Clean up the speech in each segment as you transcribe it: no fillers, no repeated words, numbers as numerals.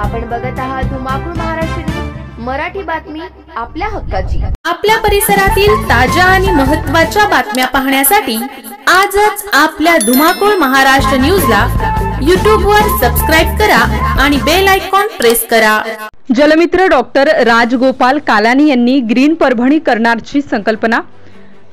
आपण बघत आहात धुमाकूळ महाराष्ट्र न्यूज, मराठी बातमी आपल्या हक्काची। आपल्या परिसरातील ताज्या आणि महत्त्वाच्या बातम्या पाहण्यासाठी आजच आपल्या धुमाकूळ महाराष्ट्र न्यूजला YouTube वर सबस्क्राइब करा आणि बेल आयकॉन प्रेस करा। जलमित्र डॉक्टर राजगोपाल कालानी यांनी ग्रीन परभणी करण्याची संकल्पना।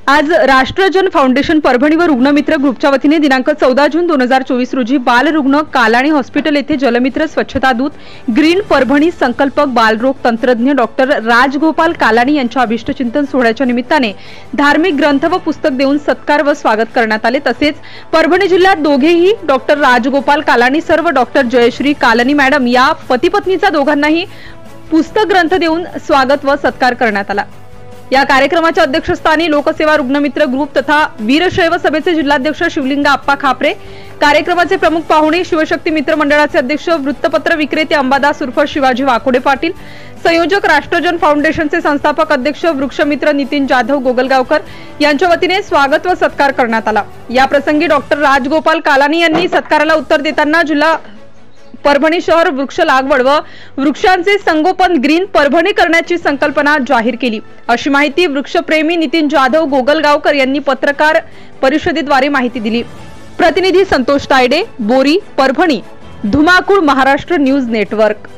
आज राष्ट्रजन फाउंडेशन परभणी व रुग्णमित्र ग्रुपच्या वतीने दिनांक 14 जून 2024 रोजी बालरुग्ण कालानी हॉस्पिटल येथे जलमित्र स्वच्छता दूत ग्रीन परभणी संकल्पक बालरोग तंत्रज्ञ डॉक्टर राजगोपाल कालानी यांच्या अभिष्ट चिंतन सोहळ्याच्या निमित्ताने धार्मिक ग्रंथ व पुस्तक देऊन सत्कार व स्वागत करण्यात आले। तसेच परभणी जिल्ह्यात दोघेही डॉक्टर राजगोपाल कालानी सर्व डॉक्टर जयश्री कालानी मॅडम या पती पत्नीचा दोघांनाही पुस्तक ग्रंथ देऊन स्वागत व सत्कार करण्यात आला। या कार्यक्रमाच्या अध्यक्षस्थानी लोकसेवा रुग्णमित्र ग्रुप तथा वीरशैव सभेचे जिल्हाध्यक्ष शिवलिंगा आप्पा खापरे, कार्यक्रमाचे प्रमुख पाहुणे शिवशक्ती मित्र मंडळाचे अध्यक्ष वृत्तपत्र विक्रेते अंबादास उर्फ शिवाजी वाकोडे पाटील, संयोजक राष्ट्रजन फाउंडेशनचे संस्थापक अध्यक्ष वृक्षमित्र नितीन जाधव गोगलगावकर यांच्या वतीने स्वागत व सत्कार करण्यात आला। या प्रसंगी डॉक्टर राजगोपाल कालानी यांनी सत्काराला उत्तर देताना जिल्हा परभणी शहर वृक्ष लागवड व वृक्षांचे संगोपन ग्रीन परभणी करण्याची संकल्पना जाहीर केली, अशी माहिती वृक्षप्रेमी नितीन जाधव गोगलगावकर यांनी पत्रकार परिषदेद्वारे माहिती दिली। प्रतिनिधी संतोष तायडे, बोरी, परभणी, धुमाकूळ Maharashtra news network.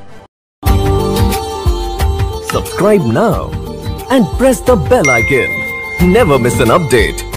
Subscribe now and press the bell icon. Never miss an update.